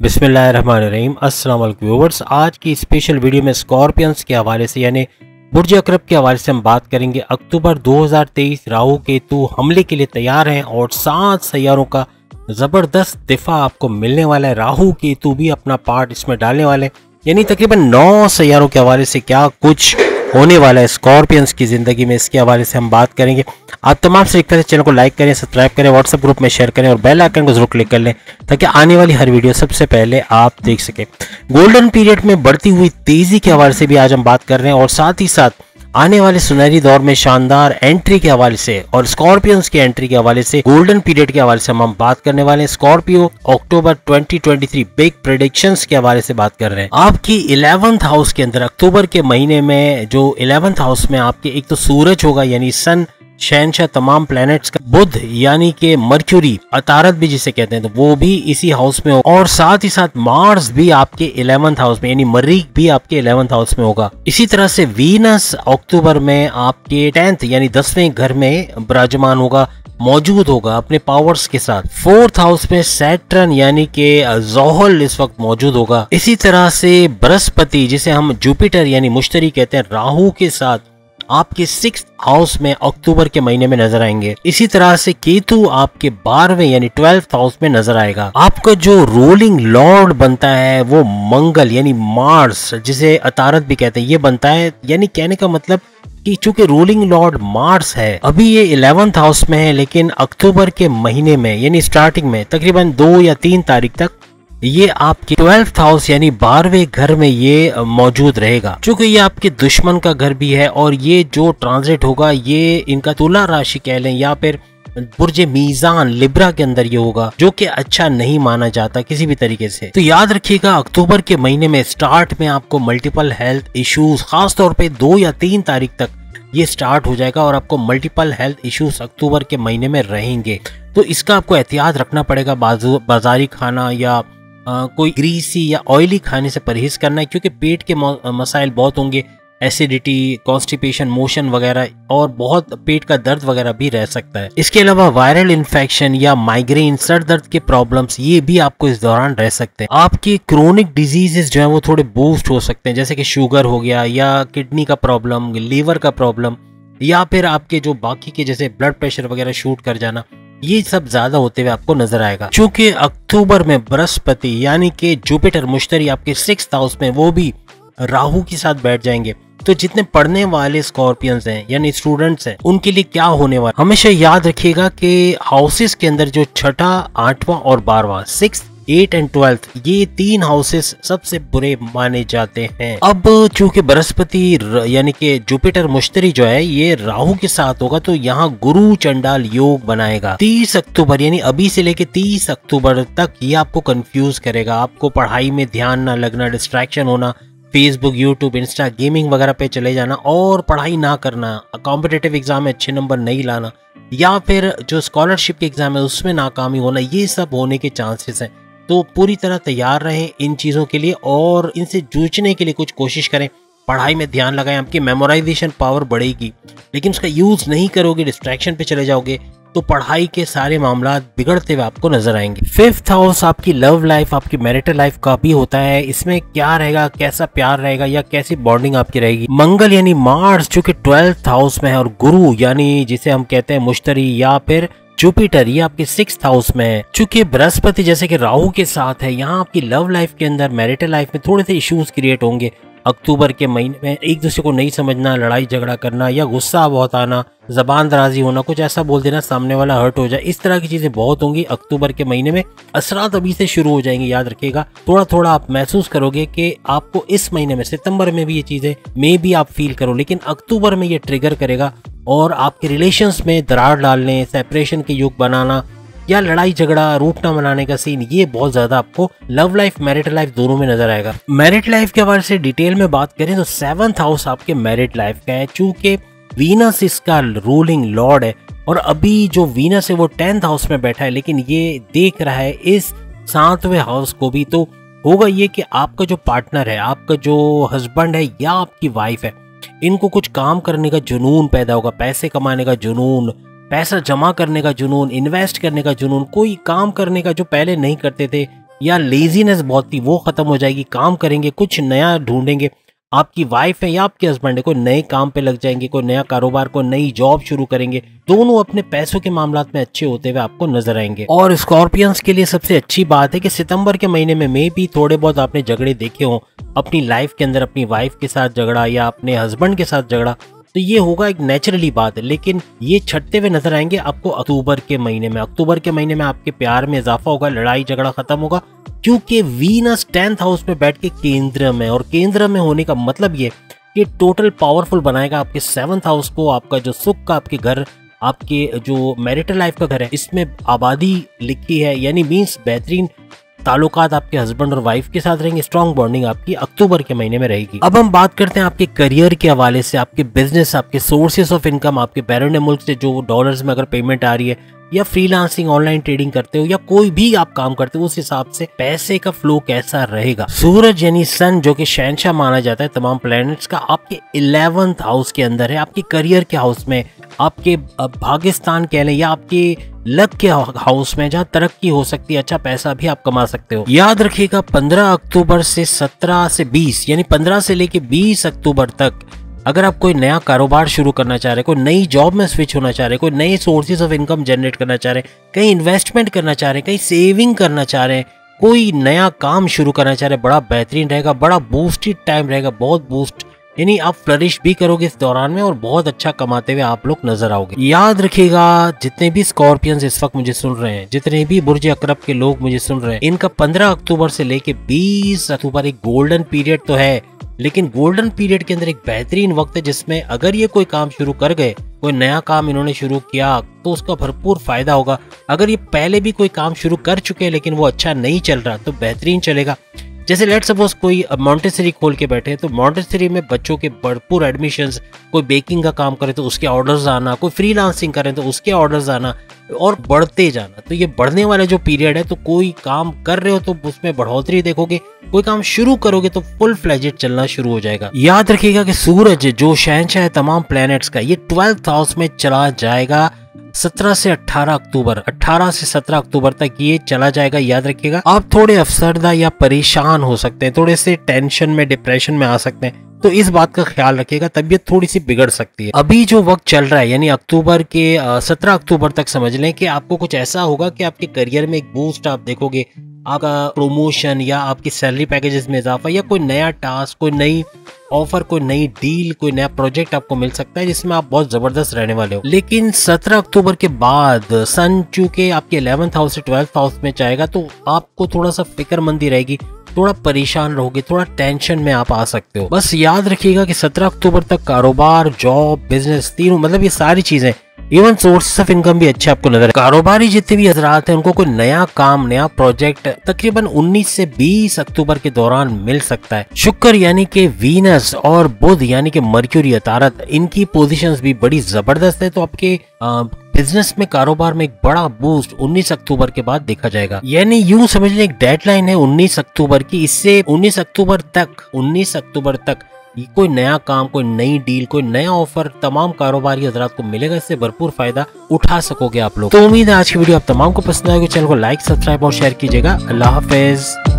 बिस्मिल्लाहिर्रहमानिर्रहीम। अस्सलाम वालेकुम व्यूअर्स, आज की स्पेशल वीडियो में स्कॉर्पियंस के हवाले से यानी बुर्ज अकरब के हवाले से हम बात करेंगे। अक्टूबर 2023 राहु केतु हमले के लिए तैयार हैं और 7 सैयारों का ज़बरदस्त दिफा आपको मिलने वाला है। राहु केतु भी अपना पार्ट इसमें डालने वाले हैं, यानी तकरीबन 9 सैयारों के हवाले से क्या कुछ होने वाला है स्कॉर्पियंस की ज़िंदगी में, इसके हवाले से हम बात करेंगे। आप तमाम से रिक्वेस्ट है चैनल को लाइक करें, सब्सक्राइब करें, व्हाट्सएप ग्रुप में शेयर करें और बेल आइकन को जरूर क्लिक कर लें ताकि आने वाली हर वीडियो सबसे पहले आप देख सकें। गोल्डन पीरियड में बढ़ती हुई तेज़ी के हवाले से भी आज हम बात कर रहे हैं और साथ ही साथ आने वाले सुनहरी दौर में शानदार एंट्री के हवाले से और स्कॉर्पियंस की एंट्री के हवाले से, गोल्डन पीरियड के हवाले से हम बात करने वाले हैं। स्कॉर्पियो अक्टूबर 2023 बिग प्रेडिक्शंस के हवाले से बात कर रहे हैं। आपकी 11th हाउस के अंदर अक्टूबर के महीने में जो 11th हाउस में आपके एक तो सूरज होगा यानी सन, शहनशाह तमाम प्लैनेट्स का, बुध यानी कि मर्क्यूरी, अतारत भी जिसे कहते हैं, तो वो भी इसी हाउस में होगा और साथ ही साथ मार्स भी आपके 11th हाउस में यानी मरीख भी आपके 11th हाउस में होगा। इसी तरह से वीनस अक्टूबर में आपके 10th यानी 10वें घर में विराजमान होगा, मौजूद होगा अपने पावर्स के साथ। 4th हाउस में सैटर्न यानी कि ज़ोहल इस वक्त मौजूद होगा। इसी तरह से बृहस्पति जिसे हम जुपिटर यानी मुश्तरी कहते हैं, राहु के साथ आपके 6th हाउस में अक्टूबर के महीने में नजर आएंगे। इसी तरह से केतु आपके 12वें यानी 12th हाउस में नजर आएगा। आपका जो रूलिंग लॉर्ड बनता है वो मंगल यानी मार्स जिसे अतारत भी कहते हैं, ये बनता है। यानी कहने का मतलब कि चूंकि रूलिंग लॉर्ड मार्स है, अभी ये 11th हाउस में है, लेकिन अक्टूबर के महीने में यानी स्टार्टिंग में तकरीबन 2 या 3 तारीख तक ये आपके 12th हाउस यानी 12वें घर में ये मौजूद रहेगा। चूंकि ये आपके दुश्मन का घर भी है और ये जो ट्रांजिट होगा ये इनका तुला राशि कह लें या फिर बुर्ज मीजान लिब्रा के अंदर ये होगा, जो कि अच्छा नहीं माना जाता किसी भी तरीके से। तो याद रखिएगा अक्टूबर के महीने में स्टार्ट में आपको मल्टीपल हेल्थ इश्यूज खास तौर पे 2 या 3 तारीख तक ये स्टार्ट हो जाएगा और आपको मल्टीपल हेल्थ इश्यूज अक्टूबर के महीने में रहेंगे। तो इसका आपको एहतियात रखना पड़ेगा। बाजारी खाना या कोई ग्रीसी या ऑयली खाने से परहेज करना है, क्योंकि पेट के मसाइल बहुत होंगे, एसिडिटी, कॉन्स्टिपेशन, मोशन वगैरह और बहुत पेट का दर्द वगैरह भी रह सकता है। इसके अलावा वायरल इन्फेक्शन या माइग्रेन, सर दर्द के प्रॉब्लम्स ये भी आपको इस दौरान रह सकते हैं। आपकी क्रोनिक डिजीजेस जो है वो थोड़े बूस्ट हो सकते हैं, जैसे कि शुगर हो गया या किडनी का प्रॉब्लम, लीवर का प्रॉब्लम या फिर आपके जो बाकी के जैसे ब्लड प्रेशर वगैरह शूट कर जाना, ये सब ज्यादा होते हुए आपको नजर आएगा। क्योंकि अक्टूबर में बृहस्पति यानी कि जुपिटर मुश्तरी आपके 6th हाउस में वो भी राहु के साथ बैठ जाएंगे। तो जितने पढ़ने वाले स्कॉर्पियंस हैं यानी स्टूडेंट्स हैं, उनके लिए क्या होने वाला, हमेशा याद रखिएगा कि हाउसेस के अंदर जो 6ठा, 8वां और 12वां, 6th, 8 एंड 12th, ये 3 हाउसेस सबसे बुरे माने जाते हैं। अब चूंकि बृहस्पति यानी कि जुपिटर मुश्तरी जो है ये राहु के साथ होगा, तो यहाँ गुरु चंडाल योग बनाएगा। 30 अक्टूबर यानी अभी से लेके 30 अक्टूबर तक ये आपको कंफ्यूज करेगा। आपको पढ़ाई में ध्यान ना लगना, डिस्ट्रैक्शन होना, फेसबुक, यूट्यूब, इंस्टा, गेमिंग वगैरह पे चले जाना और पढ़ाई ना करना, कॉम्पिटिटिव एग्जाम में अच्छे नंबर नहीं लाना या फिर जो स्कॉलरशिप के एग्जाम है उसमें नाकामी होना, ये सब होने के चांसेस हैं। तो पूरी तरह तैयार रहें इन चीज़ों के लिए और इनसे जूझने के लिए कुछ कोशिश करें। पढ़ाई में ध्यान लगाएं, आपकी मेमोराइजेशन पावर बढ़ेगी, लेकिन उसका यूज़ नहीं करोगे, डिस्ट्रैक्शन पे चले जाओगे तो पढ़ाई के सारे मामला बिगड़ते हुए आपको नजर आएंगे। 5th हाउस आपकी लव लाइफ, आपकी मैरिटल लाइफ का भी होता है। इसमें क्या रहेगा, कैसा प्यार रहेगा या कैसी बॉन्डिंग आपकी रहेगी। मंगल यानी मार्स जो कि 12th हाउस में है और गुरु यानी जिसे हम कहते हैं मुश्तरी या फिर जुपिटर ये आपके 6th हाउस में है। चूंकि बृहस्पति जैसे कि राहु के साथ है, यहाँ आपकी लव लाइफ के अंदर, मैरिटल लाइफ में थोड़े से इश्यूज क्रिएट होंगे। अक्टूबर के महीने में एक दूसरे को नहीं समझना, लड़ाई झगड़ा करना या गुस्सा बहुत आना, जबान दराजी होना, कुछ ऐसा बोल देना सामने वाला हर्ट हो जाए, इस तरह की चीजें बहुत होंगी अक्टूबर के महीने में। असरात अभी से शुरू हो जाएंगे, याद रखिएगा। थोड़ा थोड़ा आप महसूस करोगे कि आपको इस महीने में, सितंबर में भी ये चीजें मे भी आप फील करो, लेकिन अक्टूबर में ये ट्रिगर करेगा और आपके रिलेशंस में दरार डालने, सेपरेशन के युग बनाना या लड़ाई झगड़ा, रूठना मनाने का सीन, ये बहुत ज्यादा आपको लव लाइफ, मैरिटल लाइफ दोनों में नजर आएगा। मैरिड लाइफ के हवाले से डिटेल में बात करें तो 7th हाउस आपके मैरिड लाइफ का है। चूंकि वीनस इसका रूलिंग लॉर्ड है और अभी जो वीनस है वो 10th हाउस में बैठा है, लेकिन ये देख रहा है इस 7वें हाउस को भी। तो होगा ये कि आपका जो पार्टनर है, आपका जो हस्बैंड है या आपकी वाइफ है, इनको कुछ काम करने का जुनून पैदा होगा, पैसे कमाने का जुनून, पैसा जमा करने का जुनून, इन्वेस्ट करने का जुनून, कोई काम करने का जो पहले नहीं करते थे या लेजीनेस बहुत थी वो खत्म हो जाएगी, काम करेंगे, कुछ नया ढूंढेंगे। आपकी वाइफ है या आपके हस्बैंड है, कोई नए काम पे लग जाएंगे, कोई नया कारोबार, कोई नई जॉब शुरू करेंगे। दोनों अपने पैसों के मामलात में अच्छे होते हुए आपको नजर आएंगे। और स्कॉर्पियंस के लिए सबसे अच्छी बात है कि सितंबर के महीने में भी थोड़े बहुत आपने झगड़े देखे हो अपनी लाइफ के अंदर, अपनी वाइफ के साथ झगड़ा या अपने हस्बैंड के साथ झगड़ा, तो ये होगा एक नेचुरली बात है। लेकिन ये छटते हुए नजर आएंगे आपको अक्टूबर के महीने में। अक्टूबर के महीने में आपके प्यार में इजाफा होगा, लड़ाई झगड़ा खत्म होगा, क्योंकि वीनस 10th हाउस में बैठ के केंद्र में, और केंद्र में होने का मतलब ये कि टोटल पावरफुल बनाएगा आपके 7th हाउस को। आपका जो सुख का आपके घर, आपके जो मैरिटल लाइफ का घर है, इसमें आबादी लिखी है, यानी मीन्स बेहतरीन ताल्लुकात आपके हस्बैंड और वाइफ के साथ रहेंगे। स्ट्रॉन्ग बॉन्डिंग आपकी अक्टूबर के महीने में रहेगी। अब हम बात करते हैं आपके करियर के हवाले से, आपके बिजनेस, आपके सोर्सेस ऑफ इनकम, आपके बैरून मुल्क से जो डॉलर्स में अगर पेमेंट आ रही है, या फ्रीलांसिंग ऑनलाइन ट्रेडिंग करते हो, या कोई भी आप काम करते हो, उस हिसाब से पैसे का फ्लो कैसा रहेगा। सूरज यानी सन जो कि शहंशाह माना जाता है तमाम प्लैनेट्स का, आपके 11th हाउस के अंदर है, आपके करियर के हाउस में, आपके भाग्यस्थान कह लें या आपके लक के हाउस में, जहाँ तरक्की हो सकती है, अच्छा पैसा भी आप कमा सकते हो। याद रखिएगा 15 अक्टूबर से 17 से 20, यानी 15 से लेके 20 अक्टूबर तक अगर आप कोई नया कारोबार शुरू करना चाह रहे हैं, कोई नई जॉब में स्विच होना चाह रहे हैं, कोई नए सोर्सेज ऑफ इनकम जनरेट करना चाह रहे हैं, कहीं इन्वेस्टमेंट करना चाह रहे हैं, कहीं सेविंग करना चाह रहे हैं, कोई नया काम शुरू करना चाह रहे हैं, बड़ा बेहतरीन रहेगा, बड़ा बूस्टेड टाइम रहेगा, बहुत बूस्ट, यानी आप फ्लरिश भी करोगे इस दौरान में और बहुत अच्छा कमाते हुए आप लोग नजर आओगे। याद रखिएगा जितने भी स्कॉर्पियंस इस वक्त मुझे सुन रहे हैं, जितने भी बुर्ज अकरब के लोग मुझे सुन रहे हैं, इनका 15 अक्टूबर से लेके 20 अक्टूबर एक गोल्डन पीरियड तो है, लेकिन गोल्डन पीरियड के अंदर एक बेहतरीन वक्त है जिसमें अगर ये कोई काम शुरू कर गए, कोई नया काम इन्होंने शुरू किया, तो उसका भरपूर फायदा होगा। अगर ये पहले भी कोई काम शुरू कर चुके हैं लेकिन वो अच्छा नहीं चल रहा, तो बेहतरीन चलेगा। जैसे लेट सपोज कोई मॉन्टेसरी खोल के बैठे, तो मॉन्टेसरी में बच्चों के भरपूर एडमिशंस, कोई बेकिंग का काम करे तो उसके ऑर्डर्स आना, कोई फ्रीलांसिंग करे तो उसके ऑर्डर्स आना, और बढ़ते जाना। तो ये बढ़ने वाला जो पीरियड है, तो कोई काम कर रहे हो तो उसमें बढ़ोतरी देखोगे, कोई काम शुरू करोगे तो फुल फ्लेजेड चलना शुरू हो जाएगा। याद रखिएगा कि सूरज जो शहंशाह है तमाम प्लैनेट्स का, ये 12th हाउस में चला जाएगा 17 से 18 अक्टूबर, 18 से 17 अक्टूबर तक ये चला जाएगा। याद रखिएगा आप थोड़े अफसरदा या परेशान हो सकते हैं, थोड़े से टेंशन में, डिप्रेशन में आ सकते हैं, तो इस बात का ख्याल रखिएगा, तबीयत थोड़ी सी बिगड़ सकती है। अभी जो वक्त चल रहा है, यानी अक्टूबर के 17 अक्टूबर तक समझ लें कि आपको कुछ ऐसा होगा कि आपके करियर में एक बूस्ट आप देखोगे, आपका प्रमोशन या आपकी सैलरी पैकेजेस में इजाफा, या कोई नया टास्क, कोई नई ऑफर, कोई नई डील, कोई नया प्रोजेक्ट आपको मिल सकता है जिसमें आप बहुत जबरदस्त रहने वाले हो। लेकिन 17 अक्टूबर के बाद सन चूंकि आपके 11th हाउस से 12th हाउस में जाएगा, तो आपको थोड़ा सा फिक्रमंदी रहेगी, थोड़ा परेशान रहोगे, थोड़ा टेंशन में आप आ सकते हो। बस याद रखिएगा कि 17 अक्टूबर तक कारोबार, जॉब, बिजनेस तीनों, मतलब ये सारी चीजें, इवन सोर्सेस ऑफ इनकम भी अच्छे आपको नजर। कारोबारी जितने भी हजरात हैं उनको कोई नया काम, नया प्रोजेक्ट तकरीबन 19 से 20 अक्टूबर के दौरान मिल सकता है। शुक्र यानी कि वीनस और बुध यानी कि मर्क्यूरी अतारत, इनकी पोजीशंस भी बड़ी जबरदस्त है, तो आपके बिजनेस में, कारोबार में एक बड़ा बूस्ट 19 अक्टूबर के बाद देखा जाएगा। यानी यूं समझ लें एक डेडलाइन है 19 अक्टूबर की, इससे 19 अक्टूबर तक ये कोई नया काम, कोई नई डील, कोई नया ऑफर तमाम कारोबारी हजरात को मिलेगा, इससे भरपूर फायदा उठा सकोगे आप लोग। तो उम्मीद है आज की वीडियो आप तमाम को पसंद आएगी। चैनल को लाइक, सब्सक्राइब और शेयर कीजिएगा। अल्लाह हाफिज।